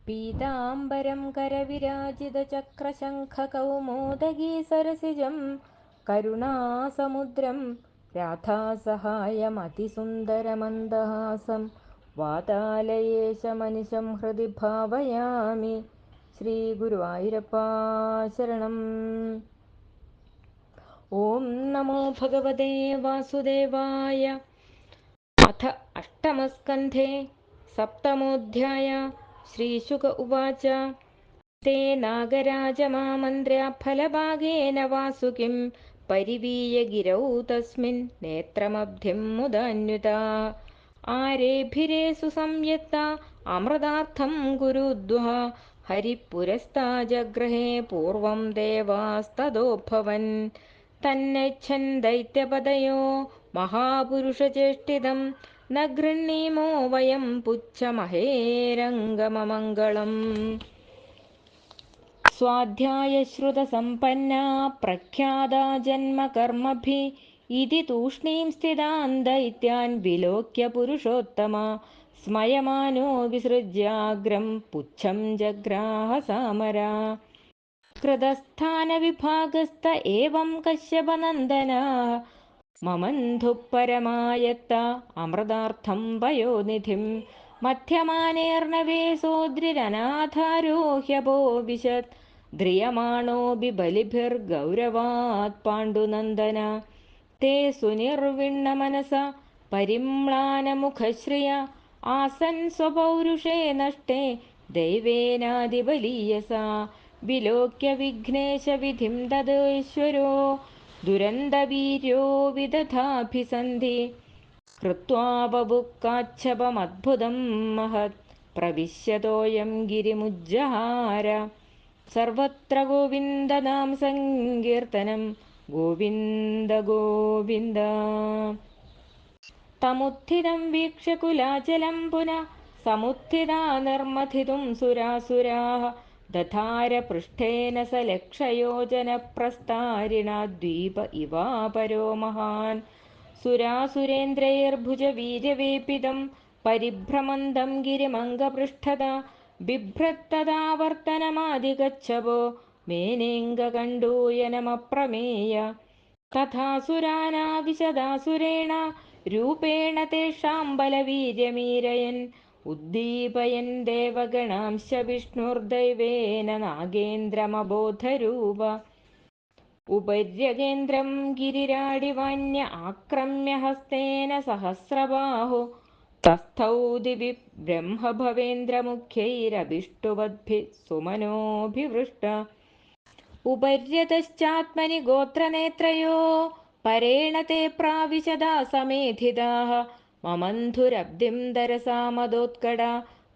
പീതാംബരം കരവിരാജിതചക്രശംഖകൗമോദഗീ സരസിജം കരുണാസമുദ്രം രാധാസഹായമതിസുന്ദരമന്ദഹാസം വാതാലയേശമനിശം ഹൃദി ഭാവയാമി. ശ്രീഗുരുവായൂരപ്പാ ശരണം. ഓം നമോ ഭഗവതേ വാസുദേവായ. അഥ അഷ്ടമസ്കന്ധേ സപ്തമോऽധ്യായ. ശ്രീശുക ഉവാച ते नागराजमामन्त्र्य फलभागेन वासुकिं परिवीय गिरौ तस्मिन् नेत्रमब्धिं मुदान्विता आरेभिरे सुसंयत्ता अमृतार्थं गुरुद्वः हरिपुरस्ताजग्रहे पूर्वं देवास्तदोऽभवन् तन्नेच्छन् दैत्यपदयो महापुरुषचेष्टितं न गृह्णीमो वयं पुच्छमहेरङ्गममङ्गलम् स्वाध्यायश्रुतसम्पन्ना प्रख्याता जन्मकर्मभिः इति तूष्णीं स्थितान् दैत्यान् विलोक्य पुरुषोत्तमा स्मयमानो विसृज्याग्रं पुच्छं जग्राह सामरा कृतस्थानविभागस्थ एवं कश्यपनन्दनाः ममन्धुः परमायत्ता अमृतार्थं पयोनिधिं मध्यमानेर्नवेशोद्रिरनाथारोह्यपोविशत् ध्रियमाणोऽपि बलिभिर्गौरवात् पाण्डुनन्दन ते सुनिर्विण्णमनसा परिम्लानमुखश्रिया आसन् स्वपौरुषे नष्टे दैवेनादिबलीयसा विलोक्य विघ्नेशविधिं तदेश्वरो दुरन्तवीर्यो विदधाभिसन्धि कृत्वा बभुक्काच्छपमद्भुतं महत् प्रविश्यतोऽयं गिरिमुज्जहार सर्वत्र गोविन्दनाम सङ्कीर्तनं गोविन्द गोविन्द तमुत्थितं वीक्ष्य कुलाचलं पुनः समुत्थिता निर्मथितुं सुरासुराः दधार पृष्ठेन स लक्षयोजनप्रस्तारिणा द्वीप इवापरो महान् सुरासुरेन्द्रैर्भुजवीर्यवेपितं परिभ्रमन्तं गिरिमङ्गपृष्ठता बिभ्रत्तदावर्तनमादिगच्छपो मेनेऽङ्गकण्डूयनमप्रमेय तथा सुरानाविशदासुरेण रूपेण तेषां बलवीर्यमीरयन् उद्दीपयन् देवगणांश्च विष्णुर्दैवेन नागेन्द्रमबोधरूप उपര്യगेन्द्रं गिरिराडिवान्य आक्रम्य हस्तेन सहस्रबाहो तस्थौ दिवि ब्रह्मभवेन्द्रमुख्यैरभिष्टुवद्भिः सुमनोऽभिवृष्ट उपर्यतश्चात्मनि गोत्रनेत्रयो परेण ते प्राविशदा समेधिताः ममन्धुरब्धिं दरसा मदोत्कटा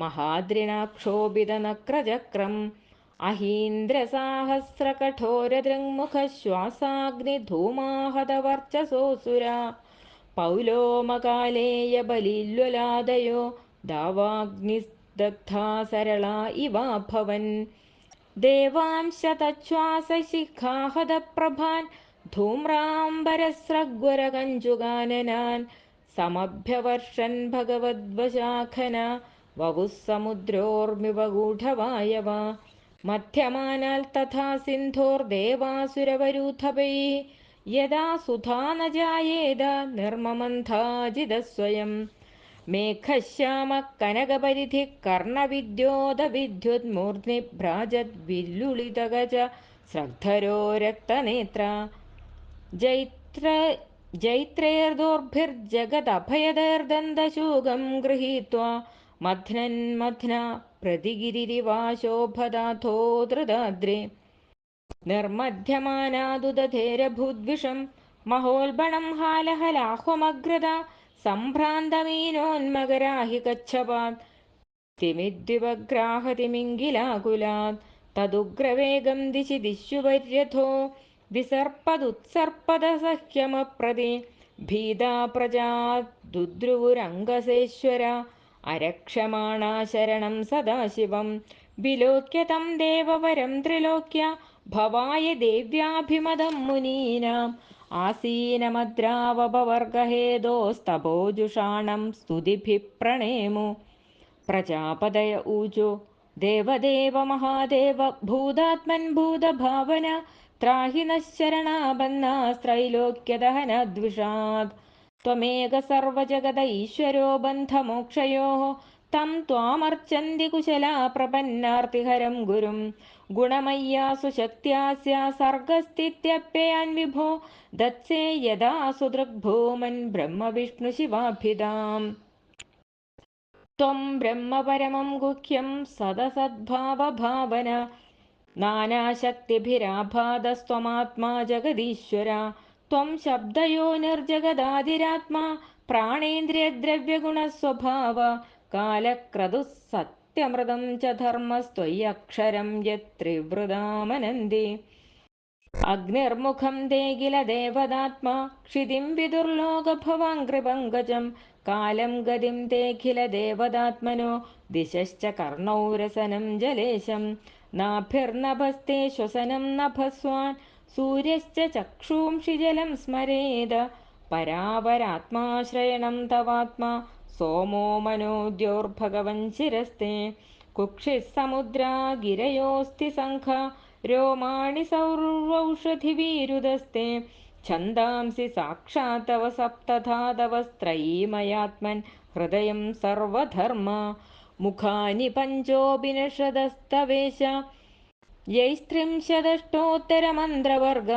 महाद्रिणाक्षोभितनक्रचक्रम् अहीन्द्रसाहस्रकठोरदृङ्मुखश्वासाग्निधूमाहतवर्चसोऽसुरा पौलोमकालेयबलिल्वलादयो दावाग्निदग्धा सरला इवाभवन् देवांश तच्छ्वासशिखाहतप्रभान् धूम्राम्बरस्रग्वरकञ्जुगाननान् समभ्यवर्षन् भगवद्वशाखन वपुः समुद्रोर्मिवगूढवायव मध्यमानाल् तथा सिन्धोर्देवासुरवरूथपैः यदा सुधा न जायेद निर्ममन्थाजिदस्वयं मेघश्यामः कनकपरिधिः कर्णविद्योतविद्युन्मूर्ध्नि भ्राजद्विल्लुलितगज स्रग्धरो रक्तनेत्रा जैत्रैर्दोर्भिर्जगदभयदैर्दन्तशूगं गृहीत्वा मध्नन्मध्ना प्रतिगिरिरिवाशोभदाथो धृताद्रे निर्मध्यमानादुदधेरभूद्विषं महोल्बणं हालहलाह्वमग्रदा सम्भ्रान्तमीनोन्मकराहि कच्छपात् तिमिद्विवग्राहतिमिङ्गिलाकुलात् तदुग्रवेगं दिशि दिश्युपर्यथो विसर्पदुत्सर्पदसह्यमप्रति भीता प्रजा दुद्रुवुरङ्गसेश्वर अरक्षमाणा शरणं सदाशिवं विलोक्य तं देववरं त्रिलोक्य भवाय देव्याभिमदं मुनीनाम् आसीनमद्रावपवर्गहेदोस्तपोजुषाणं स्तुतिभिः प्रणेमु प्रजापतय ऊचु देवदेव महादेव भूतात्मन् भूतभावन त्राहि नः शरणाबन्नास्त्रैलोक्यदहनद्विषात् त्वमेक सर्वजगदैश्वरो बन्धमोक्षयोः तं त्वामर्चन्ति कुशला प्रपन्नार्तिहरं गुरुं गुणमय्यासु शक्त्यास्य सर्गस्थित्यप्ययान् विभो दत्से यदा सुदृग्भूमन् ब्रह्मविष्णुशिवाभ्युदाम् त्वं ब्रह्म परमं गुह्यं सदसद्भावभावन नानाशक्तिभिराभादस्त्वमात्मा जगदीश्वर त्वं शब्दयो निर्जगदादिरात्मा प्राणेन्द्रियद्रव्यगुणस्वभाव कालक्रतुः सत्यमृतं च धर्मस्त्वय्यक्षरं यत्त्रिवृदामनन्दे अग्निर्मुखं ते किल देवदात्मा क्षितिं विदुर्लोकभवाङ्घ्रिपङ्कजं कालं गतिं ते किल देवदात्मनो दिशश्च कर्णौ रसनं जलेशं नाभिर्नभस्ते श्वसनं नभस्वान् सूर्यश्च चक्षुंषि जलं स्मरेद परावरात्माश्रयणं तवात्मा सोमो मनोद्योर्भगवन् शिरस्ते कुक्षिः समुद्रा गिरयोऽस्ति शङ्खा रोमाणि सौर्वौषधिवीरुदस्ते छन्दांसि साक्षात् तव सप्तधा तवस्त्रयीमयात्मन् हृदयं सर्वधर्म मुखानि पञ्चोपनिषदस्तवेश यैस्त्रिंशदष्टोत्तरमन्त्रवर्ग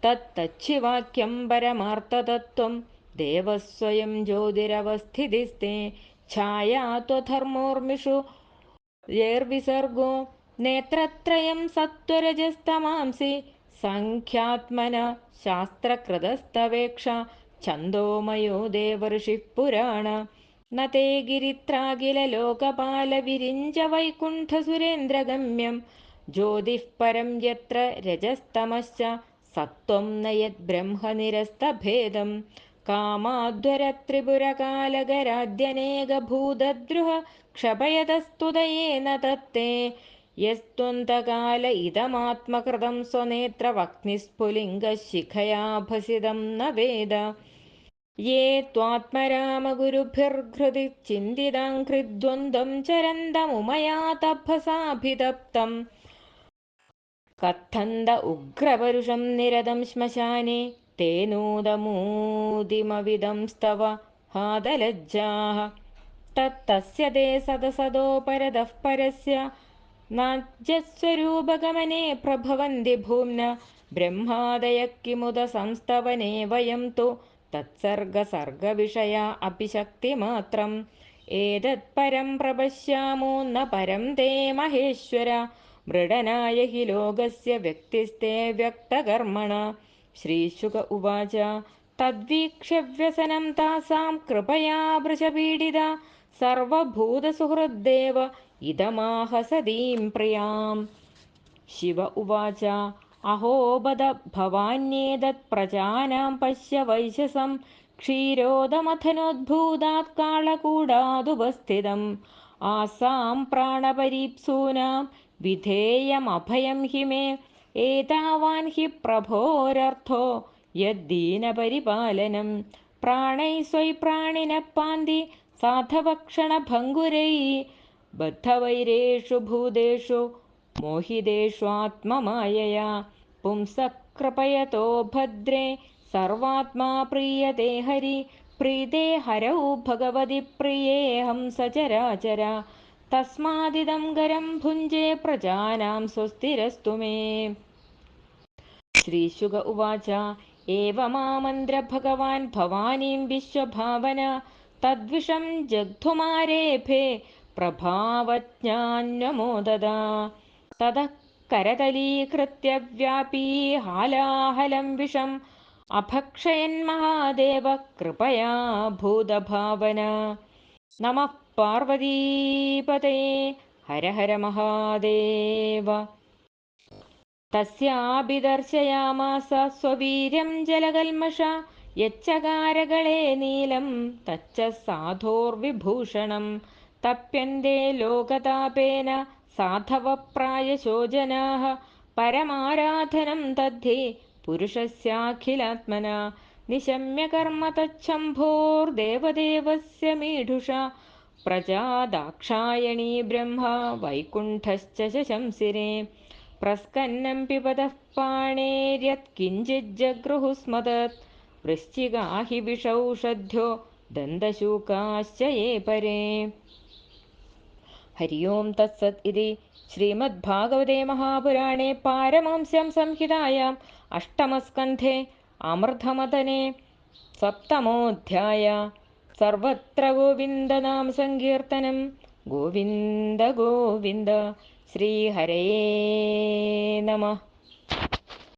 तत्तच्छिवाक्यं परमार्थतत्त्वं देवः स्वयं ज्योतिरवस्थितिस्ते छाया त्वधर्मोर्मिषु येर्विसर्गो नेत्रत्रयं सत्त्वरजस्तमांसि सङ्ख्यात्मन शास्त्रकृतस्तवेक्षा छन्दोमयो देवर्षिः पुराण न ते गिरित्राखिललोकपालविरिञ्च वैकुण्ठसुरेन्द्रगम्यं ज्योतिः परं यत्र रजस्तमश्च सत्त्वं न यद्ब्रह्मनिरस्तभेदं कामाध्वरत्रिपुरकालगराद्यनेकभूतद्रुह क्षपयतस्तुदयेन तत्ते यस्त्वन्तकाल इदमात्मकृतं स्वनेत्रवह्निस्फुलिङ्गशिखया भसितं न वेद ये त्वात्मरामगुरुभिर्हृदि चिन्तिताङ्घ्रिद्वन्द्वं चरन्तमुमया तपसाभितप्तं कथन्त उग्रपरुषं निरतं श्मशाने तेनोदमूदिमविदं स्तव हादलज्जाः तत्तस्य ते सदसदोपरतः परस्य नाज्यस्वरूपगमने प्रभवन्ति भूम्ना ब्रह्मादयः किमुद संस्तवने वयं तु तत्सर्गसर्गविषया अपि शक्तिमात्रम् एतत्परं प्रपश्यामो न परं ते महेश्वर मृडनाय हि लोकस्य व्यक्तिस्ते व्यक्तकर्मण श्रीशुक उवाच तद्वीक्ष्य व्यसनं तासां कृपया वृषपीडिता सर्वभूतसुहृद्देव इदमाह सतीं प्रियाम् शिव उवाच अहो बद भवान्येतत्प्रजानां पश्य वैशसं क्षीरोदमथनोद्भूतात् कालकूडादुपस्थितम् आसां प्राणपरीप्सूनां विधेयमभयं हि मे एतावान् हि प्रभोरर्थो यद्दीनपरिपालनं प्राणैः स्वै प्राणिनः पान्ति साधवक्षणभङ्गुरैः बद्धवैरेषु भूतेषु मोहितेष्वात्ममायया पुंसः कृपयतो भद्रे सर्वात्मा प्रीयते हरि प्रीते हरौ भगवति प्रियेऽहं सचराचर तस्मादिदं गरं भुञ्जे प्रजानां स्वस्तिरस्तु मे श्रीशुक उवाच एवमामन्द्र भगवान् भवानीं विश्वभावन तद्विषं जग्धुमारेभे प्रभावज्ञान्यमोददा ततः करतलीकृत्य व्यापी हालाहलं विषम् अभक्षयन्महादेव कृपया भूतभावन नमः पार्वतीपते हर हर महादेव तस्याभिदर्शयामास स्ववीर्यं जलकल्मष यच्चकारगळे नीलं तच्च साधोर्विभूषणं तप्यन्ते लोकतापेन साधवप्रायशो जनाः परमाराधनं तद्धि पुरुषस्याखिलात्मना निशम्य कर्म तच्छम्भोर्देवदेवस्य मीढुषा प्रजा दाक्षायणी ब्रह्मा वैकुण्ठश्च शशंसिरे प्रस्कन्नं पिबतः पाणेर्यत्किञ्चिज्जगृहुस्मदत् वृश्चिका हि विषौषध्यो दन्तशूकाश्च ये परे हरि ओं तत्सत् इति श्रीमद्भागवते महापुराणे पारमहंस्यां संहितायाम् अष्टमस्कन्धे अमृतमदने सप्तमोऽध्याय सर्वत्र गोविन्दनामसङ्कीर्तनं गोविन्द गोविन्द श्रीहरये नमः।